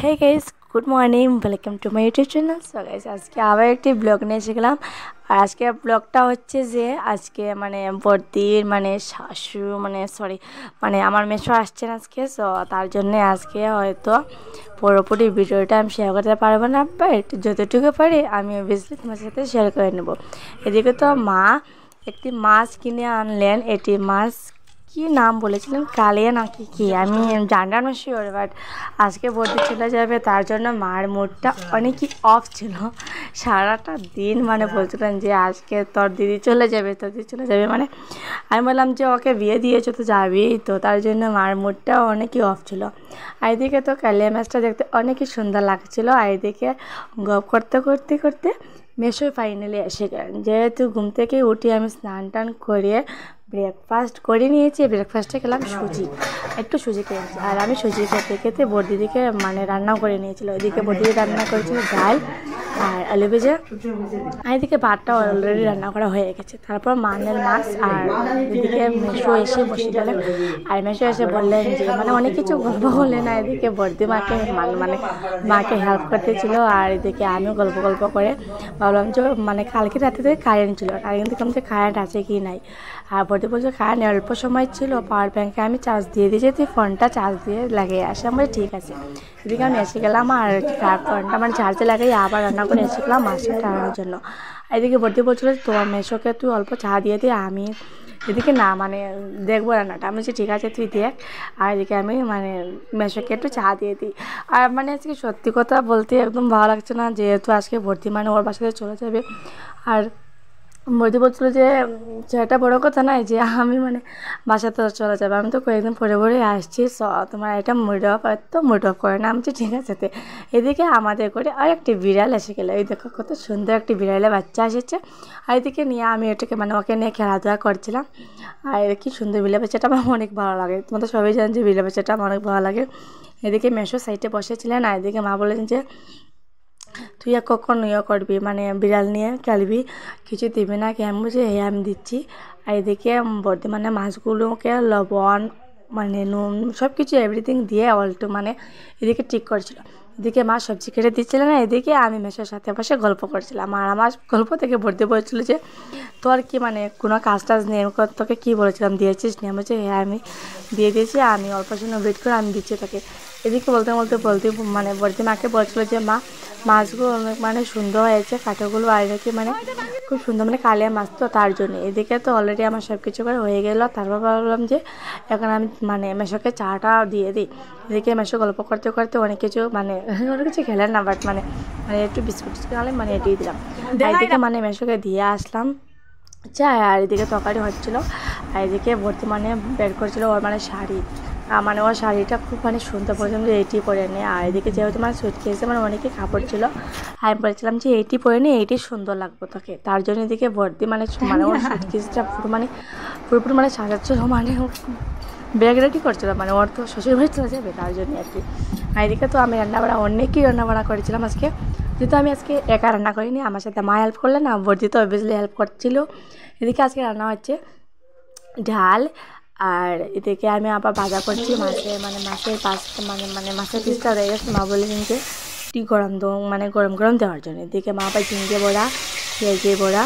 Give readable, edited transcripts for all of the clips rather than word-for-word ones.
Hey guys, good morning, welcome to my YouTube channel. So guys, আজকে আবার একটি blog নিয়ে এসে গেলাম। আর আজকে ব্লগটা হচ্ছে যে আজকে বড়দির শাশু আমার মেশো আসছেন আজকে। সো তার জন্যে আজকে হয়তো পুরোপুরি ভিডিওটা আমি শেয়ার করতে পারবো না, বাট যতটুকু পারি আমি অবভিয়াসলি তোমার সাথে শেয়ার করে নেব। এদিকে তো মা একটি মাছ কিনে আনলেন। এটি মাছ কি নাম বলেছিলেন, কালিয়া নাকি কি, আমি জানলাম না শিওর। বাট আজকে বর্দি চলে যাবে, তার জন্য মার মুডটা অনেকই অফ ছিল। সারাটা দিন বলছিলেন যে আজকে তোর দিদি চলে যাবে, আমি বললাম যে ওকে বিয়ে দিয়েছো তো যাবেই তো, তার জন্য মার মুডটা অনেকই অফ ছিল। আর এদিকে তো কালিয়া মাছটা দেখতে অনেকই সুন্দর লাগছিলো। আর এদিকে গপ করতে করতে করতে মেশো ফাইনালি এসে গেলেন। যেহেতু ঘুম থেকে উঠি আমি স্নান টান করিয়ে ব্রেকফাস্ট করে নিয়েছি। ব্রেকফাস্টে খেলাম সুজি, একটু সুজি খেয়েছি। আর আমি সুজি খেতে খেতে বড়দিদিকে রান্নাও করে নিয়েছিল। ওইদিকে বড়দিদি রান্না করেছিল ডাল আর আলু ভেজা। আর এদিকে ভাতটা অলরেডি রান্না করা হয়ে গেছে। তারপর মানের মাছ। আর এদিকে মেশো এসে বসে গেলেন। আর মেশো এসে বললেন যে অনেক কিছু গল্প বললেন। আর এদিকে বড়দি মাকে হেল্প করতে ছিল। আর এদিকে আমিও গল্প করে ভাবলাম যে কালকে রাতে থেকে কারেন্ট ছিল, আর কিন্তু কারেন্ট আছে কি নাই। আর বড়দি বলছে কারেন্ট অল্প সময় ছিল, পাওয়ার ব্যাঙ্কে আমি চার্জ দিয়ে দিয়েছি, তুই ফোনটা চার্জ দিয়ে লাগিয়ে আসে। আমি ঠিক আছে। এদিকে আমি এসে গেলাম আর ফোনটা চার্জে লাগাই আবার রান্না করে এসে গেলাম মাছটা রান্নার জন্য। এদিকে বড়দি বলছিল তোমার মেশোকে তুই অল্প চা দিয়ে দিয়ে, আমি এদিকে না দেখবো রান্নাটা। আমি বলছি ঠিক আছে তুই দেখ। আর এদিকে আমি মেশোকে একটু চা দিয়ে দিই। আর আজকে সত্যি কথা বলতে একদম ভালো লাগছে না, যেহেতু আজকে ভর্তি ওর বাসাতে চলে যাবে। আর বৌদি বলছিল যে সেটা বড়ো কথা নয় যে আমি বাসাতে চলে যাবে, আমি তো কয়েকদিন পরে আসছি। তোমার এটা মুড অফ, তো মুড অফ করে না। আমি তো ঠিক আছে। এদিকে আমাদের করে আর একটি বিড়াল এসে গেলো। এই দেখো কত সুন্দর একটি বিড়ালের বাচ্চা এসেছে। আর এদিকে নিয়ে আমি এটাকে ওকে নিয়ে খেলাধুলা করছিলাম। আর কি সুন্দর বিড়াল বাচ্চাটা আমার অনেক ভালো লাগে। তোমাদের সবাই জানেন যে বিড়াল বাচ্চাটা আমার অনেক ভালো লাগে। এদিকে মেশো সাইডে বসেছিলেন। আর এদিকে মা বলেছেন যে তুই কখন করবি বিড়াল নিয়ে খেলবি, কিছু দিবি না কি? আমি বলছি হ্যাঁ আমি দিচ্ছি। আর এদিকে বড়দি মাছগুলোকে লবণ নুন সব কিছু এভরিথিং দিয়ে অল্টো এদিকে ঠিক করছিল। এদিকে মা সবজি কেটে দিচ্ছিল না, এদিকে আমি মেশোর সাথে বসে গল্প করছিলাম। আর আমার গল্প থেকে বড়দি বলছিল যে তোর কি কোনো কাজ টাজ নেই, তোকে কী বলেছিলাম দিয়েছিস নিয়ে? আমি বলছি হ্যাঁ আমি দিয়ে দিয়েছি, আমি অল্প সময় ওয়েট করে আমি দিচ্ছি তাকে। এদিকে বলতে বড়দি মাকে বলছিল যে মা মাছগুলো অনেক সুন্দর হয়েছে, কাঁটাগুলো আর কি খুব সুন্দর কালিয়া মাছ, তো তার জন্য। এদিকে তো অলরেডি আমার সব কিছু করে হয়ে গেলো। তারপর ভাবলাম যে এখন আমি মেশোকে চাটা দিয়ে দিই। এদিকে মেশো গল্প করতে করতে অনেক কিছু অনেক কিছু খেলেন না, বাট একটু বিস্কুট খেলাম এটিই দিলাম। আর এদিকে মেশোকে দিয়ে আসলাম চা। আর এদিকে তরকারি হচ্ছিলো। আর এদিকে ভর্তি বের করছিলো ওর শাড়ি। ওর শাড়িটা খুব সুন্দর, বলছিলাম যে এইটি পরে নে। আর এদিকে যেহেতু সুইট খেয়েছে অনেকই কাপড় ছিল, আমি বলেছিলাম যে এইটি পরে নে, এইটি সুন্দর লাগবে তোকে। তার জন্য এদিকে ভর্তি ওর সুইট কেসটা পুরোপুরি সাজাচ্ছিল, ব্যাগ রেডি করছিল, ওর তো শ্বশুর বাড়ি চলে যাবে, তার জন্য আর কি। আর এদিকে তো আমি অনেকই রান্নাবাড়া করেছিলাম আজকে, যেহেতু আমি আজকে একা রান্না করিনি, আমার সাথে মা হেল্প করলেন, না বর্দি তো অবভিয়াসলি হেল্প করছিল। এদিকে আজকে রান্না হচ্ছে ডাল। আর এদিকে আমি আবার ভাজা করছি মাছের মাছের পিসটা রয়ে গেছে। মা বলেছেন যে একটু গরম গরম গরম দেওয়ার জন্য। এদিকে মা আবার ঝিঙ্গে বড়া, পেঁয়াজি বড়া,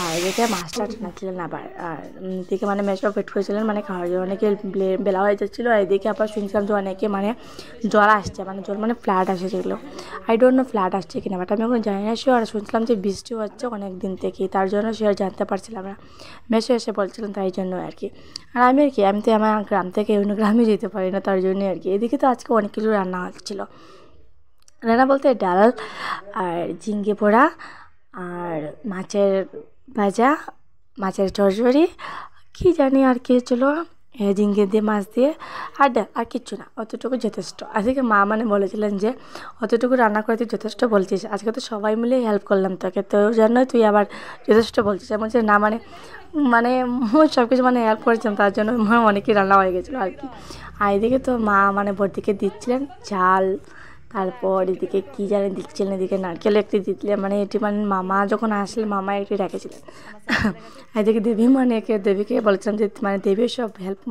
আর এদিকে মাছটা টানাচ্ছিলেন আবার। আর এদিকে মেশো ওয়েট করেছিলেন খাওয়ার জন্য, অনেকে বেলা হয়ে যাচ্ছিলো। আর এদিকে আবার শুনছিলাম যে অনেকে জল আসছে, জল ফ্ল্যাট আসে, যেগুলো আই ডোন্ট নো ফ্ল্যাট আসছে কিনা, বাট আমি এখন জানি না শিওর। আর শুনছিলাম যে বৃষ্টি হচ্ছে অনেক দিন থেকেই, তার জন্য শিওর জানতে পারছিলাম না। মেশো এসে বলছিলেন তাই জন্য আর কি। আর আমি তো আমার গ্রাম থেকে অন্য গ্রামে যেতে পারি না, তার জন্যই আর কি। এদিকে তো আজকে অনেক কিছু রান্না হচ্ছিলো। রান্না বলতে ডাল আর ঝিঙ্গে পোড়া আর মাছের ভাজা, মাছের চচ্চড়ি, কী জানি আর কি ছিল, ঝিঙ্গে দিয়ে মাছ দিয়ে, আর ডাল, আর কিচ্ছু না, অতটুকু যথেষ্ট। আজকে মা বলেছিলেন যে অতটুকু রান্না করে তুই যথেষ্ট বলছিস, আজকে তো সবাই মিলে হেল্প করলাম তোকে, তোর জন্যই তুই আবার যথেষ্ট বলছিস। আমি বলছি না সব কিছু হেল্প করেছিলাম, তার জন্য অনেকই রান্না হয়ে গেছিলো আর কি। আর এদিকে তো মা বড়দিকে দিচ্ছিলেন চাল, তারপর এদিকে কী জানি দিচ্ছিলেন, এদিকে নারকেল একটি দিচ্ছিলেন, এটি মামা যখন আসলে মামা একটি রেখেছিলেন। এদিকে দেবী দেবীকে বলেছিলাম যে দেবী সব হেল্প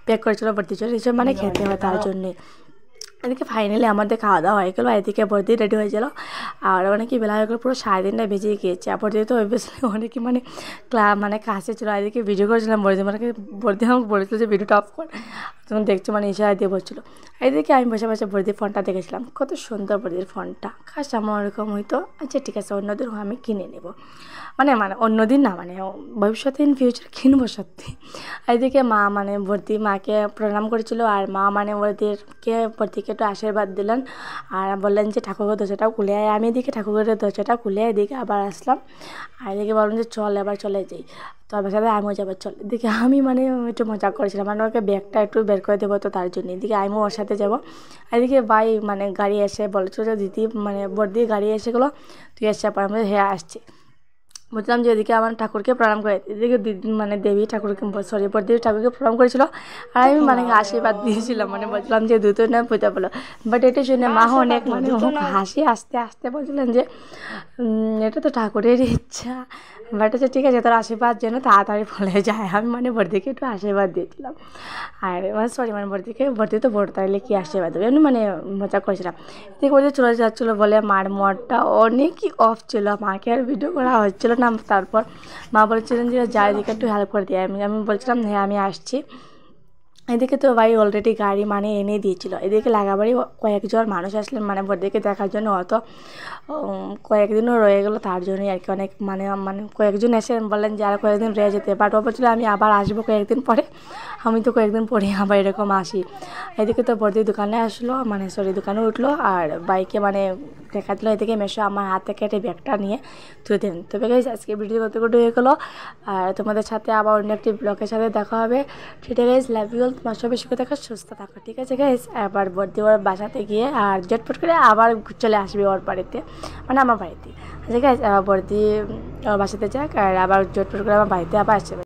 প্যাক করেছিল বর্দির জন্য, এইসব খেতে হয়, তার জন্যে। এদিকে ফাইনালি আমাদের খাওয়া দাওয়া হয়ে গেলো, এদিকে বর্দি রেডি হয়ে গেলো। আর অনেকে বেলা হয়ে গেলো, পুরো 3:30টা বেজে গিয়েছে। আর বর্দি তো অবভিয়াসলি অনেকে মানে কাছে ছিল, এদিকে ভিডিও করেছিলাম। বর্দি আমাকে বলেছিল যে ভিডিওটা অফ কর, তখন দেখছো ইশারা দিয়ে বলছিলো। এদিকে আমি বসে বসে বর্দির ফোনটা দেখেছিলাম, কত সুন্দর বর্দির ফোনটা। কাশ আমার ওরকম হইতো। আচ্ছা ঠিক আছে, অন্যদিন আমি কিনে নেবো, অন্যদিন না, ভবিষ্যতে ইন ফিউচার কিনবো সত্যি। এদিকে মা বর্দি মাকে প্রণাম করেছিল, আর মা বর্দিকে একটু আশীর্বাদ দিলেন আর বললেন যে ঠাকুরের দরজাটাও খুলে আয়। আমি এদিকে ঠাকুরের দরজাটা খুলে এদিকে আবার আসলাম, আর এদিকে বললাম যে চল এবার চলে যাই, তো আমার সাথে আমিও যাবো চল। এদিকে আমি একটু মজা করেছিলাম, ওকে ব্যাগটা একটু বের করে দেবো, তো তার জন্য এদিকে আমিও ওর সাথে যাবো। এদিকে ভাই গাড়ি এসে বলেছিল যে দিদি বর্দি গাড়ি এসে গেলো, তুই এসে পর আমরা হ্যাঁ আসছি। বলছিলাম যে এদিকে আমার ঠাকুরকে প্রণাম করে, এদিকে দিদি দেবী ঠাকুরকে বর্দির ঠাকুরকে প্রণাম করেছিল, আর আমি আশীর্বাদ দিয়েছিলাম, বলছিলাম যে দুটো না পুজো বলো। বাট এটা শুনে মা অনেক হাসি আস্তে আস্তে বলছিলেন যে এটা তো ঠাকুরের ইচ্ছা, বাট আচ্ছা ঠিক আছে, তোর আশীর্বাদ যেন তাড়াতাড়ি ফলে যায়। আমি বর্দিকে একটু আশীর্বাদ দিয়েছিলাম, আর বর্দি তো বড়, তাইলে কি আশীর্বাদ দেবে, এমনি মজা করেছিলাম। এদিকে বলছে চলে যাচ্ছিলো বলে মার মোড়টা অনেকই অফ ছিল, মাকে আর ভিডিও করা হচ্ছিলো না। তারপর মা বলছিলেন যে যার দিকে একটু হেল্প করে দিয়ে, আমি বলছিলাম হ্যাঁ আমি আসছি। এদিকে তো ভাই অলরেডি গাড়ি এনে দিয়েছিল। এদিকে লাগাবাড়ি কয়েকজন মানুষ আসলেন বর্দিকে দেখার জন্য, অত কয়েকদিনও রয়ে গেলো, তার জন্যই আর কি অনেক কয়েকজন এসে বললেন যে আর কয়েকদিন রয়ে যেতে, বাট ও বলছিল আমি আবার আসবো কয়েকদিন পরে। আমি তো কয়েকদিন পরে আবার এরকম আসি। এদিকে তো বর্দির দোকানে আসলো, দোকানে উঠলো, আর বাইকে দেখা দিল। এদিকে মেশো আমার হাত থেকে একটা ব্যাগটা নিয়ে তুলে দিন। তবে গাইস আজকে ভিডিও কতটুকু হয়ে গেলো, আর তোমাদের সাথে আবার অন্য একটি ব্লগের সাথে দেখা হবে। ঠিক আছে গাইস, লাভ ইউ অল, তোমার সব বেশি করে সুস্থ থাকো, ঠিক আছে গাইস। আবার বর্দি ওর বাসাতে গিয়ে আর জটপট করে আবার চলে আসবে ওর বাড়িতে, আমার বাড়িতে। আচ্ছা গাইস, বর্দি ওর বাসাতে যাক, আর আবার জটপট করে আমার বাড়িতে আবার আসবে।